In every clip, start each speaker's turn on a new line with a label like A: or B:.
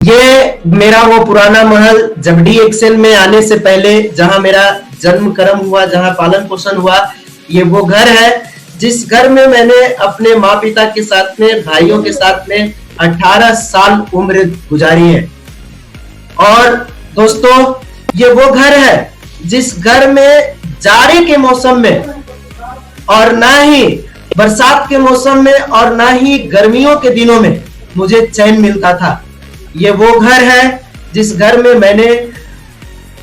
A: ये मेरा वो पुराना महल जबडी एक्सेल में आने से पहले जहां मेरा जन्म कर्म हुआ, जहां पालन पोषण हुआ, ये वो घर है जिस घर में मैंने अपने माँ पिता के साथ में, भाइयों के साथ में 18 साल उम्र गुजारी है। और दोस्तों, ये वो घर है जिस घर में जाड़े के मौसम में और ना ही बरसात के मौसम में और ना ही गर्मियों के दिनों में मुझे चैन मिलता था। ये वो घर है जिस घर में मैंने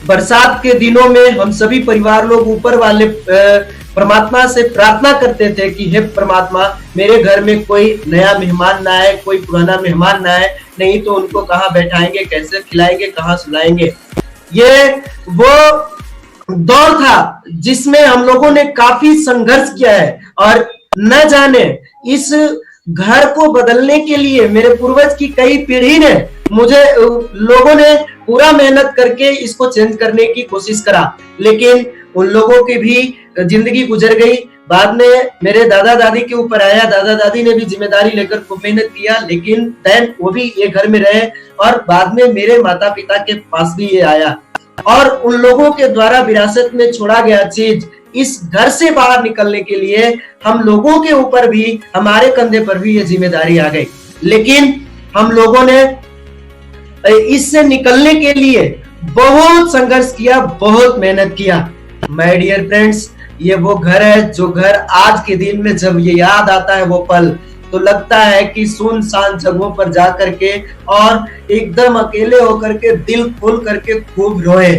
A: बरसात के दिनों में हम सभी परिवार लोग ऊपर वाले परमात्मा से प्रार्थना करते थे कि हे परमात्मा, मेरे घर में कोई नया मेहमान ना आए, कोई पुराना मेहमान ना आए, नहीं तो उनको कहाँ बैठाएंगे, कैसे खिलाएंगे, कहाँ सुलाएंगे। ये वो दौर था जिसमें हम लोगों ने काफी संघर्ष किया है और न जाने इस घर को बदलने के लिए मेरे पूर्वज की कई पीढ़ी ने मुझे लोगों ने पूरा मेहनत करके इसको चेंज करने की कोशिश करा, लेकिन उन लोगों की भी जिंदगी गुजर गई। बाद में मेरे दादा दादी के ऊपर आया, दादा दादी ने भी जिम्मेदारी लेकर खूब मेहनत किया, लेकिन देन वो भी ये घर में रहे और बाद में मेरे माता पिता के पास भी ये आया और उन लोगों के द्वारा विरासत में छोड़ा गया चीज इस घर से बाहर निकलने के लिए हम लोगों के ऊपर भी, हमारे कंधे पर भी ये जिम्मेदारी आ गई। लेकिन हम लोगों ने इससे निकलने के लिए बहुत संघर्ष किया, बहुत मेहनत किया। माय डियर फ्रेंड्स, ये वो घर है जो घर आज के दिन में जब ये याद आता है वो पल, तो लगता है कि सुनसान जगहों पर जा करके और एकदम अकेले होकर के दिल खोल करके खूब रोए,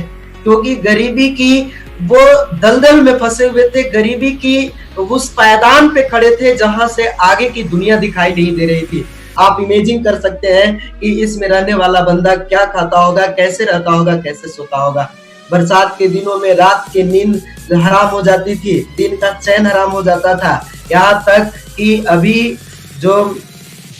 A: क्योंकि गरीबी की वो दलदल में फंसे हुए थे, गरीबी की उस पायदान पे खड़े थे जहां से आगे की दुनिया दिखाई नहीं दे रही थी। आप इमेजिन कर सकते हैं कि इसमें रहने वाला बंदा क्या खाता होगा, कैसे रहता होगा, कैसे सोता होगा। बरसात के दिनों में रात की नींद हराम हो जाती थी, दिन का चैन हराम हो जाता था। यहाँ तक कि अभी जो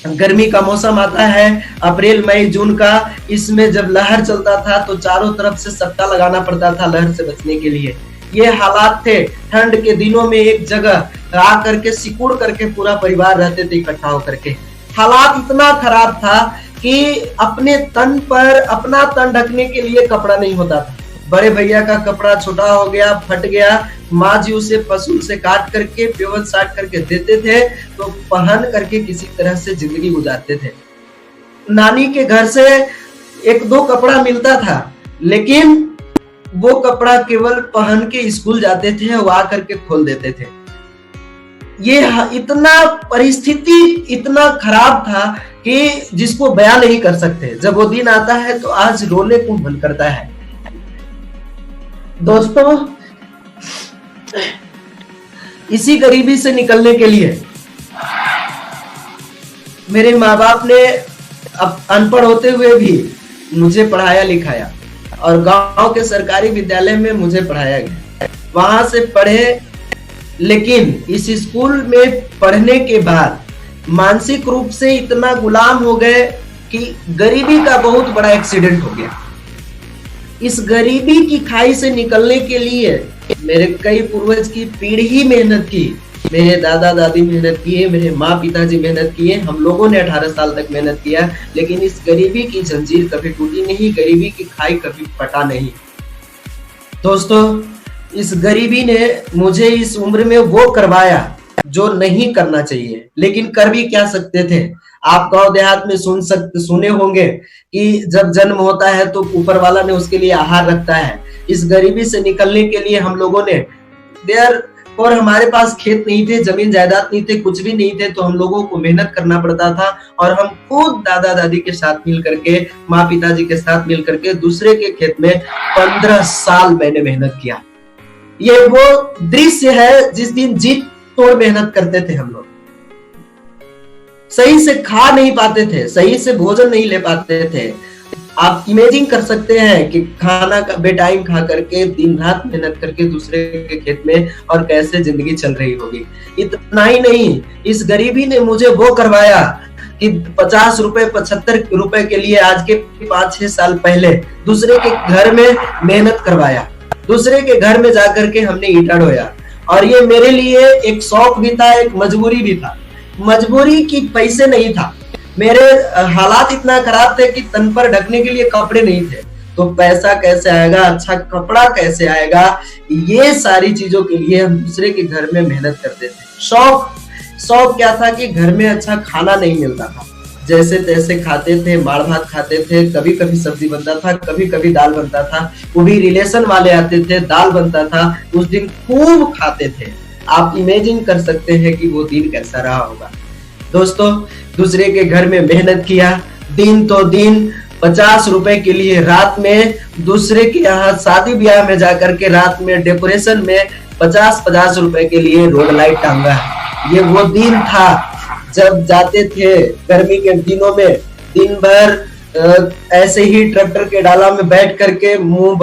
A: गर्मी का मौसम आता है अप्रैल मई जून का, इसमें जब लहर चलता था तो चारों तरफ से सट्टा लगाना पड़ता था लहर से बचने के लिए। ये हालात थे। ठंड के दिनों में एक जगह आ करके सिकुड़ करके पूरा परिवार रहते थे इकट्ठा होकर के। हालात इतना खराब था कि अपने तन पर अपना तन ढकने के लिए कपड़ा नहीं होता था। बड़े भैया का कपड़ा छोटा हो गया, फट गया, माँ जी उसे पशु से काट करके प्योर साट करके देते थे तो पहन करके किसी तरह से जिंदगी गुजारते थे। नानी के घर से एक दो कपड़ा मिलता था, लेकिन वो कपड़ा केवल पहन के स्कूल जाते थे, वो आ करके खोल देते थे। ये इतना परिस्थिति इतना खराब था कि जिसको बयान नहीं कर सकते। जब वो दिन आता है तो आज रोने को मन करता है। दोस्तों, इसी गरीबी से निकलने के लिए मेरे माँ बाप ने अब अनपढ़ होते हुए भी मुझे पढ़ाया लिखाया और गांव के सरकारी विद्यालय में मुझे पढ़ाया गया। वहां से पढ़े, लेकिन इस स्कूल में पढ़ने के बाद मानसिक रूप से इतना गुलाम हो गए कि गरीबी का बहुत बड़ा एक्सीडेंट हो गया। इस गरीबी की खाई से निकलने के लिए मेरे कई पूर्वज की पीढ़ी मेहनत की, मेरे दादा दादी मेहनत किए, मेरे माँ पिताजी मेहनत किए, हम लोगों ने 18 साल तक मेहनत किया, लेकिन इस गरीबी की जंजीर कभी टूटी नहीं, गरीबी की खाई कभी फटा नहीं। दोस्तों, इस गरीबी ने मुझे इस उम्र में वो करवाया जो नहीं करना चाहिए, लेकिन कर भी क्या सकते थे। आप गांव देहात में सुने होंगे कि जब जन्म होता है तो ऊपर वाला ने उसके लिए आहार रखता है। इस गरीबी से निकलने के लिए हम लोगों ने और हमारे पास खेत नहीं थे, जमीन जायदाद नहीं थे, कुछ भी नहीं थे, तो हम लोगों को मेहनत करना पड़ता था और हम खुद दादा दादी के साथ मिल करके, माँ पिताजी के साथ मिल करके दूसरे के खेत में 15 साल मैंने मेहनत किया। ये वो दृश्य है जिस दिन जीत तोड़ मेहनत करते थे हम लोग। सही से खा नहीं पाते थे, सही से भोजन नहीं ले पाते थे। आप इमेजिन कर सकते हैं कि खाना का बेटाइम खा करके दिन रात मेहनत करके दूसरे के खेत में और कैसे जिंदगी चल रही होगी। इतना ही नहीं, इस गरीबी ने मुझे वो करवाया कि 50 रुपए 75 रुपए के लिए आज के 5-6 साल पहले दूसरे के घर में मेहनत करवाया, दूसरे के घर में जाकर के हमने ईंटा ढोया। और ये मेरे लिए एक शौक भी था, एक मजबूरी भी था। मजबूरी की पैसे नहीं था, मेरे हालात इतना खराब थे कि तन पर ढकने के लिए कपड़े नहीं थे, तो पैसा कैसे आएगा, अच्छा कपड़ा कैसे आएगा, ये सारी चीजों के लिए हम दूसरे के घर में मेहनत करते थे। शौक शौक क्या था कि घर में अच्छा खाना नहीं मिलता था, जैसे तैसे खाते थे, माड़ भात खाते थे, कभी कभी सब्जी बनता था, कभी कभी दाल बनता था, वो भी रिलेशन वाले आते थे, दाल बनता था, उस दिन खूब खाते थे। आप इमेजिन कर सकते हैं कि वो दिन कैसा रहा होगा। दोस्तों, दूसरे के घर में मेहनत किया, दिन तो दिन 50 रुपए के लिए रात में दूसरे के यहाँ शादी ब्याह में जाकर के रात में डेकोरेशन में 50-50 रुपए के लिए रोड लाइट टांगा। ये वो दिन था जब जाते थे गर्मी के दिनों में दिन भर ऐसे ही ट्रैक्टर के डाला में बैठ करके मुंह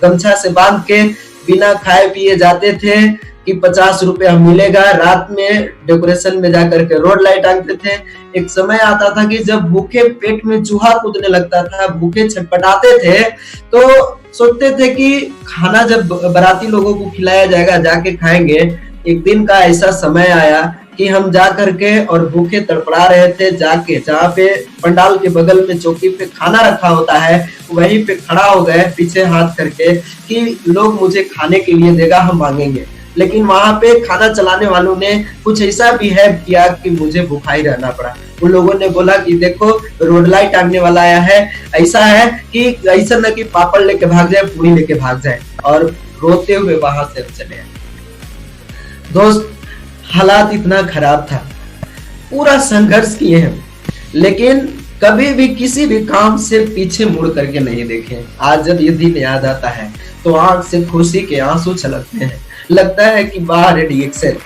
A: गमछा से बांध के बिना खाए पिए जाते थे कि 50 रुपया मिलेगा। रात में डेकोरेशन में जाकर के रोड लाइट टांगते थे। एक समय आता था कि जब भूखे पेट में चूहा कूदने लगता था, भूखे छटपटाते थे, तो सोचते थे कि खाना जब बाराती लोगों को खिलाया जाएगा जाके खाएंगे। एक दिन का ऐसा समय आया कि हम जा करके और भूखे तड़पड़ा रहे थे, जाके जहाँ पे पंडाल के बगल में चौकी पे खाना रखा होता है वहीं पे खड़ा हो गए पीछे हाथ करके कि लोग मुझे खाने के लिए देगा, हम मांगेंगे। लेकिन वहां पे खाना चलाने वालों ने कुछ ऐसा बिहेव किया कि मुझे भूखा ही रहना पड़ा। उन लोगों ने बोला कि देखो रोड लाइट टांगने वाला आया है, ऐसा है कि ऐसा न कि पापड़ लेके भाग जाए, पूरी लेके भाग जाए, और रोते हुए वहां से चले। दोस्त, हालात इतना खराब था, पूरा संघर्ष किए हैं, लेकिन कभी भी किसी भी काम से पीछे मुड़ करके नहीं देखे। आज जब ये दिन याद आता है तो आंख से खुशी के आंसू छलकते हैं। लगता है कि बाहर डीएक्सएल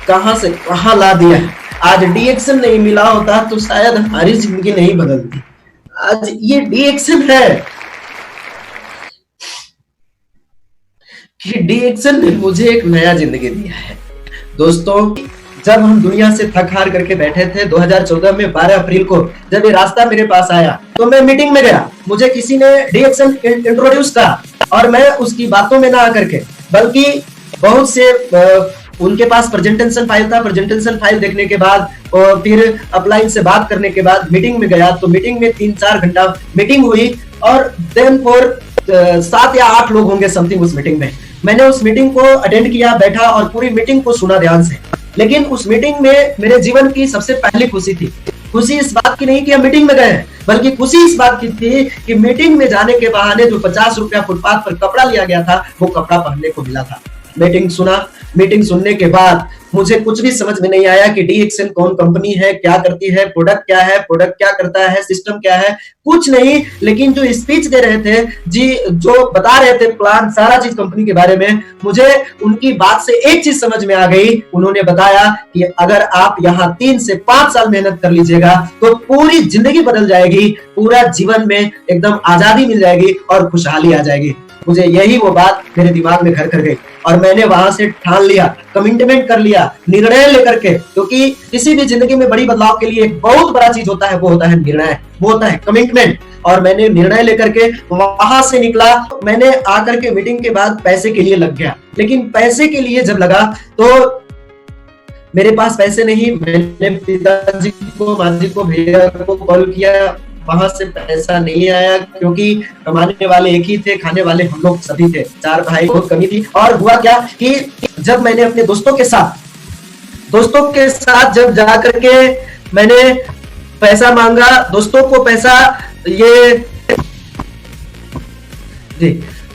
A: कहां से कहां ला दिया है। आज डीएक्सएल नहीं मिला होता तो शायद हमारी जिंदगी नहीं बदलती। आज ये डीएक्सएल है कि डीएक्सएल ने मुझे एक नया जिंदगी दिया है। दोस्तों, जब हम दुनिया से थक हार करके बैठे थे 2014 में 12 अप्रैल को, जब ये रास्ता मेरे पास आया तो मैं मीटिंग में गया। मुझे किसी ने डीएक्सएल इंट्रोड्यूस करा और मैं उसकी बातों में ना आकर के, बल्कि बहुत से उनके पास प्रेजेंटेशन फाइल था। प्रेजेंटेशन फाइल देखने के बाद और फिर अपलाइन से बात करने के बाद मीटिंग में गया। तो मीटिंग में 3-4 घंटा मीटिंग हुई और देन फॉर 7 या 8 लोग होंगे समथिंग उस मीटिंग में। मैंने उस मीटिंग को अटेंड किया, बैठा और पूरी मीटिंग को सुना ध्यान से। लेकिन उस मीटिंग में मेरे जीवन की सबसे पहली खुशी थी। खुशी इस बात की नहीं कि हम मीटिंग में गए हैं, बल्कि खुशी इस बात की थी कि मीटिंग में जाने के बहाने जो 50 रुपया फुटपाथ पर कपड़ा लिया गया था वो कपड़ा पहनने को मिला था। मीटिंग सुना। मीटिंग सुनने के बाद मुझे कुछ भी समझ में नहीं आया कि डीएक्सएल कौन कंपनी है, क्या करती है, प्रोडक्ट क्या है, प्रोडक्ट क्या करता है, सिस्टम क्या है, कुछ नहीं। लेकिन जो स्पीच दे रहे थे जी, जो बता रहे थे प्लान, सारा चीज कंपनी के बारे में, मुझे उनकी बात से एक चीज समझ में आ गई। उन्होंने बताया कि अगर आप यहाँ 3 से 5 साल मेहनत कर लीजिएगा तो पूरी जिंदगी बदल जाएगी, पूरा जीवन में एकदम आजादी मिल जाएगी और खुशहाली आ जाएगी। मुझे यही वो बात मेरे दिमाग में घर कर गई और मैंने वहां से ठान लिया, कमिटमेंट कर लिया, निर्णय लेकर के। क्योंकि किसी भी जिंदगी में बड़ी बदलाव के लिए एक बहुत बड़ा चीज होता है, वो होता है निर्णय, वो होता है कमिटमेंट। और मैंने निर्णय लेकर के वहां से निकला। मैंने आकर के मीटिंग के बाद पैसे के लिए लग गया। लेकिन पैसे के लिए जब लगा तो मेरे पास पैसे नहीं। मैंने पिताजी को, माँ को, भैया को कॉल किया, वहां से पैसा नहीं आया क्योंकि कमाने वाले एक ही थे, खाने वाले हम लोग सभी थे। 4 भाई, बहुत कमी थी। और हुआ क्या कि जब मैंने अपने दोस्तों के साथ जब जा करके मैंने पैसा मांगा, दोस्तों को पैसा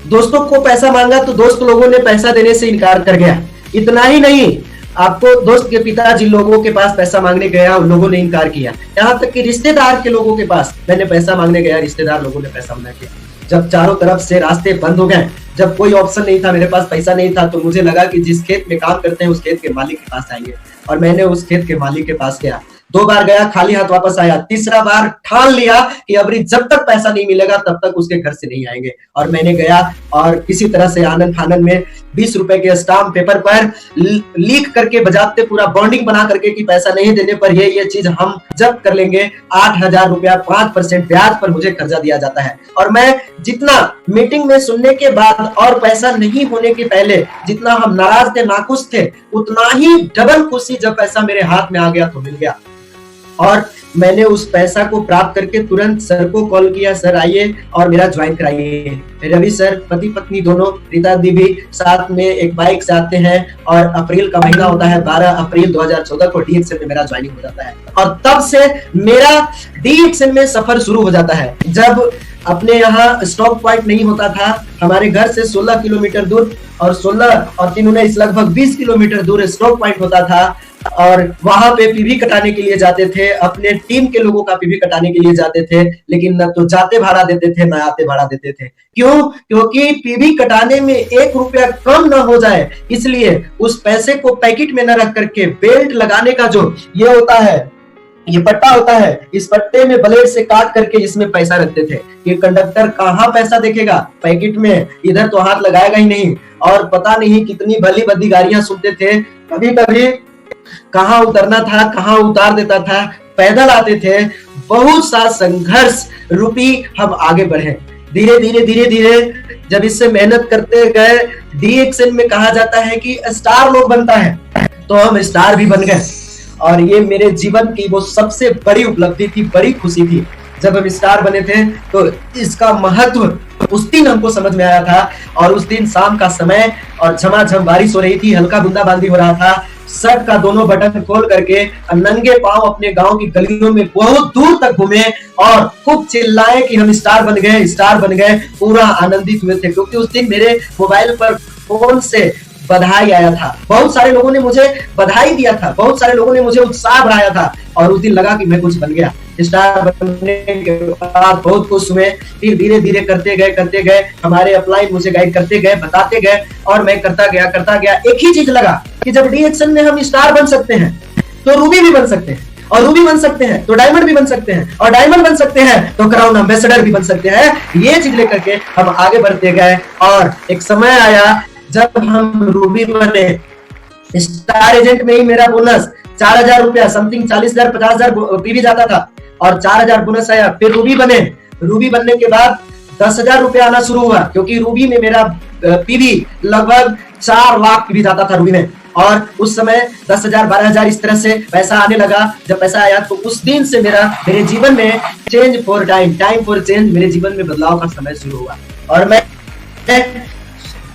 A: दोस्तों को पैसा मांगा तो दोस्त लोगों ने पैसा देने से इनकार कर गया। इतना ही नहीं, आपको दोस्त के पिताजी लोगों के पास पैसा मांगने गया, उन लोगों ने इनकार किया। यहाँ तक कि रिश्तेदार के लोगों के पास मैंने पैसा मांगने गया, रिश्तेदार लोगों ने पैसा मना किया। जब चारों तरफ से रास्ते बंद हो गए, जब कोई ऑप्शन नहीं था, मेरे पास पैसा नहीं था, तो मुझे लगा कि जिस खेत में काम करते हैं उस खेत के मालिक के पास आएंगे। और मैंने उस खेत के मालिक के पास गया। 2 बार गया, खाली हाथ वापस आया। तीसरा बार ठान लिया कि अब जब तक पैसा नहीं मिलेगा तब तक उसके घर से नहीं आएंगे। और मैंने गया और किसी तरह से आनंद फानंद में 20 रुपए के स्टाम्प पेपर पर लिख करके बजाते पूरा बॉन्डिंग बना करके कि पैसा नहीं देने पर ये चीज हम जब्त कर लेंगे। 8,000 रुपया 5% ब्याज पर मुझे कर्जा दिया जाता है। और मैं जितना मीटिंग में सुनने के बाद और पैसा नहीं होने के पहले जितना हम नाराज थे, नाखुश थे, उतना ही डबल खुशी जब पैसा मेरे हाथ में आ गया तो मिल गया। और मैंने उस पैसा को प्राप्त करके तुरंत सर को कॉल किया, सर आइए और मेरा ज्वाइन कराइए। रवि सर पति पत्नी दोनों, रीता दीदी साथ में एक बाइक से आते हैं और अप्रैल का महीना होता है, 12 अप्रैल 2014 को डीएक्सएल में मेरा ज्वाइनिंग हो जाता है और तब से मेरा डीएक्सएल में सफर शुरू हो जाता है। जब अपने यहाँ स्टॉप पॉइंट नहीं होता था, हमारे घर से 16 किलोमीटर दूर और 16 और 3 19 लगभग 20 किलोमीटर दूर स्टॉप पॉइंट होता था और वहां पे पीवी कटाने के लिए जाते थे, अपने टीम के लोगों का पीवी कटाने के लिए जाते थे, लेकिन न तो जाते भाड़ा देते थे न आते भाड़ा देते थे। क्यों? क्योंकि पीवी कटाने में 1 रुपया कम न हो जाए, इसलिए उस पैसे को पैकेट में न रख करके बेल्ट लगाने का जो ये होता है, ये पट्टा होता है, इस पट्टे में ब्लेड से काट करके इसमें पैसा रखते थे। ये कंडक्टर कहाँ पैसा देखेगा पैकेट में, इधर तो हाथ लगाएगा ही नहीं। और पता नहीं कितनी भली बदी गाड़ियां सुनते थे, कभी कभी कहाँ उतरना था कहाँ उतार देता था, पैदल आते थे। बहुत सा संघर्ष रूपी हम आगे बढ़े, धीरे धीरे धीरे धीरे जब इससे मेहनत करते गए। डीएक्सएल में कहा जाता है कि स्टार लोग बनता है, तो हम स्टार भी बन गए और ये मेरे जीवन की वो सबसे बड़ी उपलब्धि थी, बड़ी खुशी थी। जब हम स्टार बने थे तो इसका महत्व उस दिन हमको समझ में आया था। और उस दिन शाम का समय और झमाझम बारिश हो रही थी, हल्का बूंदाबांदी हो रहा था। शर्ट का दोनों बटन खोल करके नंगे पांव अपने गांव की गलियों में बहुत दूर तक घूमे और खूब चिल्लाए कि हम स्टार बन गए, स्टार बन गए। पूरा आनंदित हुए थे क्योंकि उस दिन मेरे मोबाइल पर फोन से बधाई आया था। बहुत सारे लोगों ने मुझे बधाई दिया था, बहुत सारे लोगों ने मुझे उत्साह बढ़ाया था और उस दिन लगा कि मैं कुछ बन गया। स्टार बनने के बाद बहुत खुश हुए। फिर धीरे धीरे करते गए, हमारे अपलाइन मुझे गाइड करते गए, बताते गए और मैं करता गया। एक ही चीज लगा कि जब डीएक्सएल में हम स्टार बन सकते हैं तो रूबी भी बन सकते हैं, और रूबी बन सकते हैं तो डायमंड भी बन सकते हैं, और डायमंड बन सकते हैं तो क्राउन एम्बेसडर भी बन सकते हैं। ये चीज लेकर के हम आगे बढ़ते गए और एक समय आया जब हम रूबी बने। स्टार एजेंट में ही मेरा बोनस 4,000 रुपया समथिंग, 40,000 50,000 पीवी जाता था और 4,000 बोनस आया। फिर रूबी बने, रूबी बनने के बाद 10,000 रुपया आना शुरू हुआ क्योंकि रूबी में मेरा पीवी लगभग 4 लाख पीवी जाता था रूबी में। और उस समय 10,000 12,000 इस तरह से पैसा आने लगा। जब पैसा आया तो उस दिन से मेरे जीवन में change for time for change, मेरे जीवन में बदलाव का समय शुरू हुआ और मैं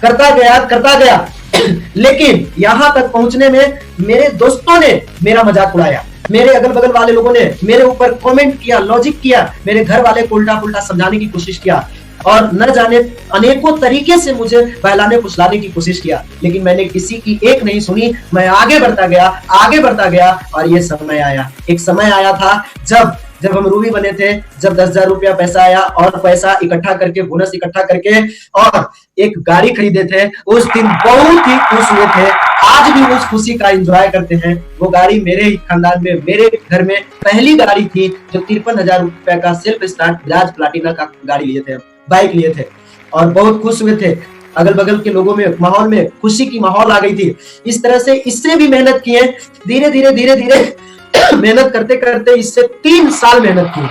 A: करता गया लेकिन यहाँ तक पहुंचने में मेरे दोस्तों ने मेरा मजाक उड़ाया, मेरे अगल बगल वाले लोगों ने मेरे ऊपर कमेंट किया, लॉजिक किया, मेरे घर वाले को उल्टा पुल्टा समझाने की कोशिश किया और न जाने अनेकों तरीके से मुझे बहलाने फुसलाने की कोशिश किया, लेकिन मैंने किसी की एक नहीं सुनी। मैं आगे बढ़ता गया और ये समय आया। एक समय आया था जब हम रूबी बने थे, जब 10,000 रुपया पैसा आया और पैसा इकट्ठा करके, बोनस इकट्ठा करके और एक गाड़ी खरीदे थे। उस दिन बहुत ही खुश हुए थे, आज भी उस खुशी का एंजॉय करते हैं। वो गाड़ी मेरे ही खानदान में, मेरे घर में पहली गाड़ी थी जो 53,000 रुपया का सेल्फ स्टार्ट बजाज प्लाटिना का गाड़ी लिए थे, बाइक लिए थे और बहुत खुश हुए थे। अगल बगल के लोगों में, माहौल में खुशी की माहौल आ गई थी। इस तरह से इससे भी मेहनत किए, धीरे धीरे मेहनत करते करते इससे 3 साल मेहनत की।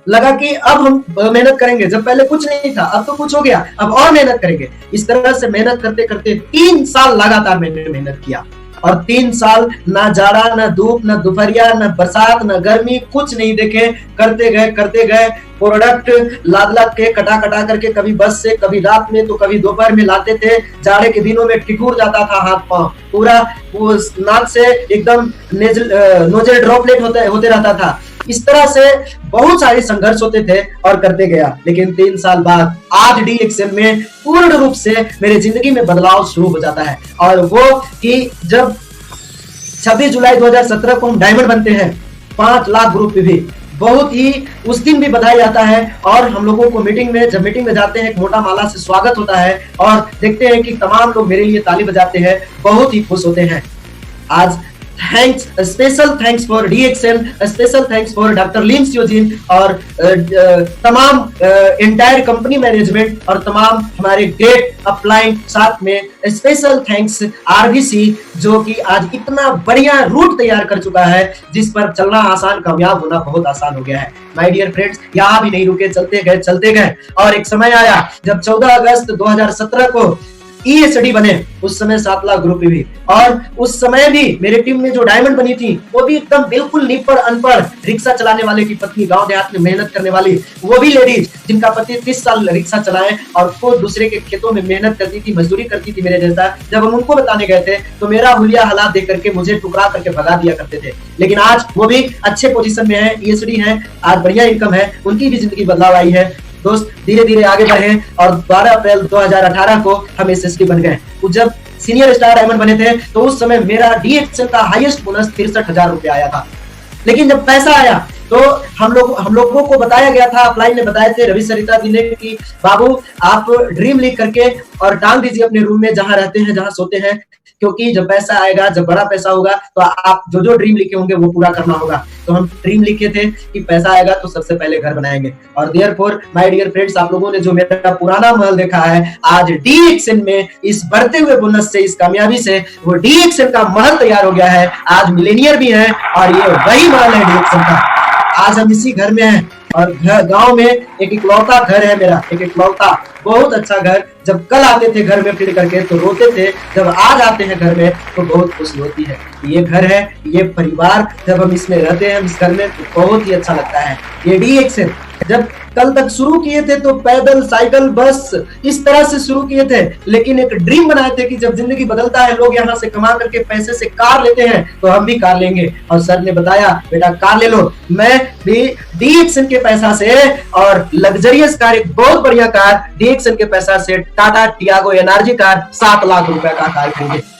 A: लगा कि अब हम मेहनत करेंगे, जब पहले कुछ नहीं था अब तो कुछ हो गया, अब और मेहनत करेंगे। इस तरह से मेहनत करते करते 3 साल लगातार मैंने मेहनत किया और 3 साल ना जाड़ा, ना धूप, ना दोपहरिया, ना बरसात, ना गर्मी, कुछ नहीं देखे। करते गए प्रोडक्ट लाद के कटा करके, कभी बस से, कभी रात में तो कभी दोपहर में लाते थे। जाड़े के दिनों में ठिठुर जाता था हाथ पांव, पूरा वो नाक से एकदम नोजल ड्रॉपलेट होते रहता था। इस तरह से बहुत सारे संघर्ष होते थे और करते गया। लेकिन 3 साल बाद आज डीएक्सएल में पूर्ण रूप से मेरे जिंदगी में बदलाव शुरू हो जाता है और वो कि जब 26 जुलाई 2017 को हम डायमंड बनते हैं, 5 लाख ग्रुप पे भी बहुत ही उस दिन भी बधाई आता है और हम लोगों को जब मीटिंग में जाते हैं, एक मोटा माला से स्वागत होता है और देखते हैं कि तमाम लोग मेरे लिए ताली बजाते हैं, बहुत ही खुश होते हैं। आज special thanks for DXL, special thanks for doctor Lim Seojin और तमाम एंटायर कंपनी मैनेजमेंट और तमाम हमारे ग्रेट अपलाइन, साथ में स्पेशल थैंक्स आरबीसी जो कि आज इतना बढ़िया रूट तैयार कर चुका है जिस पर चलना आसान, कामयाब होना बहुत आसान हो गया है। माय डियर फ्रेंड्स, यहाँ भी नहीं रुके, चलते गए और एक समय आया जब 14 अगस्त 2017 को ESD बने उस समय 7 लाख ग्रुप भी। और उस समय भी मेरे टीम में जो डायमंड बनी थी वो भी एकदम बिल्कुल निपड़ अनपढ़ रिक्शा चलाने वाले की पत्नी, गांव देहात में मेहनत करने वाली, वो भी लेडीज जिनका पति 30 साल रिक्शा चलाए और खुद दूसरे के खेतों में मेहनत करती थी, मजदूरी करती थी मेरे जैसा। जब हम उनको बताने गए थे तो मेरा हुलिया हालात देख करके मुझे टुकड़ा करके भगा दिया करते थे। लेकिन आज वो भी अच्छे पोजीशन में है, ESD है, आज बढ़िया इनकम है, उनकी भी जिंदगी बदलाव आई है। दोस्त धीरे धीरे आगे बढ़े और 12 अप्रैल 2018 को हम SSD बन गए। जब सीनियर स्टार डायमंड बने थे तो उस समय मेरा DXL का हाईएस्ट बोनस 63,000 रुपया आया था। लेकिन जब पैसा आया तो हम लोगों को बताया गया था, अपलाइन ने बताए थे रवि सरिता जी ने कि बाबू आप ड्रीम लिख करके और टांग दीजिए अपने रूम में जहां रहते हैं, जहां सोते हैं, क्योंकि जब पैसा आएगा, जब बड़ा पैसा होगा तो आप जो जो ड्रीम लिखे होंगे वो पूरा करना होगा। तो हम ड्रीम लिखे थे कि पैसा आएगा तो सबसे पहले घर बनाएंगे। और देयरफॉर माय डियर फ्रेंड्स, आप लोगों ने जो मेरा पुराना महल देखा है, आज DXN में इस बढ़ते हुए बोनस से, इस कामयाबी से वो DXN का महल तैयार हो गया है। आज मिलेनियर भी है और ये वही महल है DXN का। आज हम इसी घर में हैं और गांव में एक इकलौता घर है मेरा, एक इकलौता बहुत अच्छा घर। जब कल आते थे घर में फिर करके तो रोते थे, जब आज आते हैं घर में तो बहुत खुशी होती है। ये घर है, ये परिवार, जब हम इसमें रहते हैं इस घर में तो बहुत ही अच्छा लगता है। ये DXN जब कल तक शुरू किए थे तो पैदल, साइकिल, बस इस तरह से शुरू किए थे, लेकिन एक ड्रीम बनाए थे कि जब जिंदगी बदलता है, लोग यहाँ से कमा करके पैसे से कार लेते हैं तो हम भी कार लेंगे। और सर ने बताया बेटा कार ले लो। मैं भी DXN के पैसा से और लग्जरियस कार, एक बहुत बढ़िया कार DXN के पैसा से Tata Tiago energy car 7 lakh रुपए का कार खरीदे।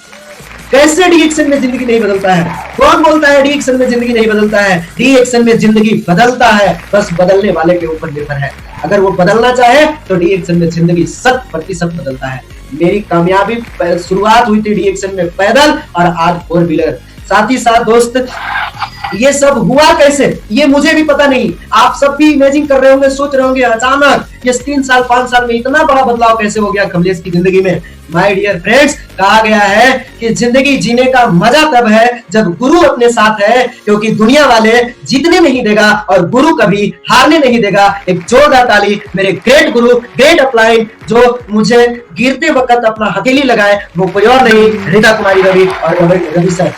A: कैसे DXN में जिंदगी नहीं बदलता है? कौन बोलता है DXN में जिंदगी नहीं बदलता है? DXN में जिंदगी बदलता है, बस बदलने वाले के ऊपर निर्भर है। अगर वो बदलना चाहे तो DXN में जिंदगी 100% बदलता है। मेरी कामयाबी शुरुआत हुई थी DXN में पैदल और आज 4 व्हीलर। साथ ही साथ दोस्त ये सब हुआ कैसे ये मुझे भी पता नहीं, आप सब भी इमेजिन कर रहे होंगे, सोच रहे होंगे अचानक ये 3 साल 5 साल में इतना बड़ा बदलाव कैसे हो गया कमलेश की जिंदगी में। माय डियर फ्रेंड्स, कहा गया है कि जिंदगी जीने का मजा तब है जब गुरु अपने साथ है, क्योंकि दुनिया वाले जीतने नहीं देगा और गुरु कभी हारने नहीं देगा। एक जोरदार ताली मेरे ग्रेट गुरु, ग्रेट अपलाइन, जो मुझे गिरते वक्त अपना हथेली लगाए, वो कोई और नहीं रीता कुमारी रवि और रवि सर।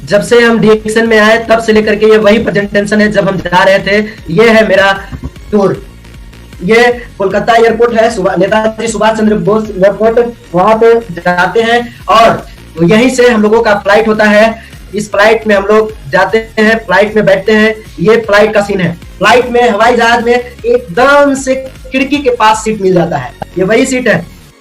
A: जब से हम DXN में आए तब से लेकर के ये वही प्रेजेंटेशन है जब हम जा रहे थे। ये है मेरा टूर, ये कोलकाता एयरपोर्ट है, नेताजी सुभाष चंद्र बोस एयरपोर्ट, वहां पे जाते हैं और यहीं से हम लोगों का फ्लाइट होता है। इस फ्लाइट में हम लोग जाते हैं, फ्लाइट में बैठते हैं। ये फ्लाइट का सीन है। फ्लाइट में, हवाई जहाज में एकदम से खिड़की के पास सीट मिल जाता है, ये वही सीट है।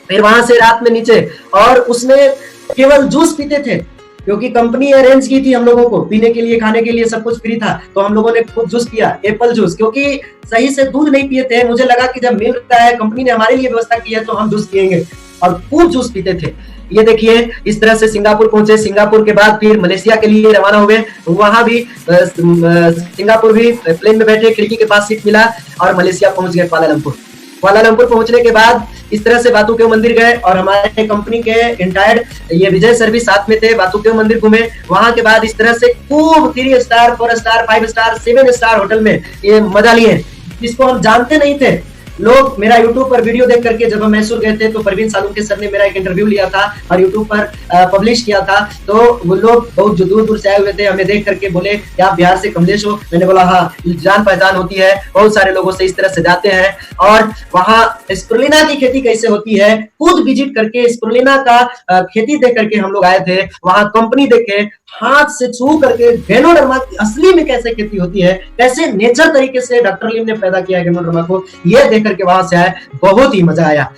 A: फिर वहां से रात में नीचे, और उसमें केवल जूस पीते थे क्योंकि कंपनी अरेंज की थी हम लोगों को पीने के लिए, खाने के लिए सब कुछ फ्री था। तो हम लोगों ने खुद जूस पिया, एप्पल जूस, क्योंकि सही से दूध नहीं पिए थे। मुझे लगा कि जब मिल रहा है, कंपनी ने हमारे लिए व्यवस्था की है, तो हम जूस पिएंगे, और खूब जूस पीते थे। ये देखिए, इस तरह से सिंगापुर पहुंचे। सिंगापुर के बाद फिर मलेशिया के लिए रवाना हुए। वहां भी सिंगापुर भी प्लेन में बैठे, खिड़की के पास सीट मिला और मलेशिया पहुंच गए कुआलालंपुर। कुआलालंपुर पहुंचने के बाद इस तरह से बातुकेव मंदिर गए और हमारे कंपनी के इंटायर ये विजय सर भी साथ में थे। बातुकेव मंदिर घूमे। वहां के बाद इस तरह से खूब 3 star, 4 star, 5 star, 7 star hotel में ये मजा लिए, जिसको हम जानते नहीं थे। लोग मेरा यूट्यूब पर वीडियो देख करके, जब हम मैसूर गए थे तो परवीन सालुंके सर ने मेरा एक इंटरव्यू लिया था और यूट्यूब पर पब्लिश किया था। तो वो लोग बहुत दूर दूर से आए हुए थे, हमें देख करके बोले कि आप बिहार से कमलेश हो। मैंने बोला हाँ, जान पहचान होती है, बहुत सारे लोगों से इस तरह से जाते हैं। और वहाँ स्पिरुलिना की खेती कैसे होती है खुद विजिट करके, स्पिरुलिना का खेती देख करके हम लोग आए थे। वहाँ कंपनी देखे, हाथ से छू करके गैनोडर्मा की असली में कैसे खेती होती है, कैसे नेचर तरीके से डॉक्टर लिम ने पैदा किया गैनोडर्मा को, ये देख करके वहां से आए, बहुत ही मजा आया।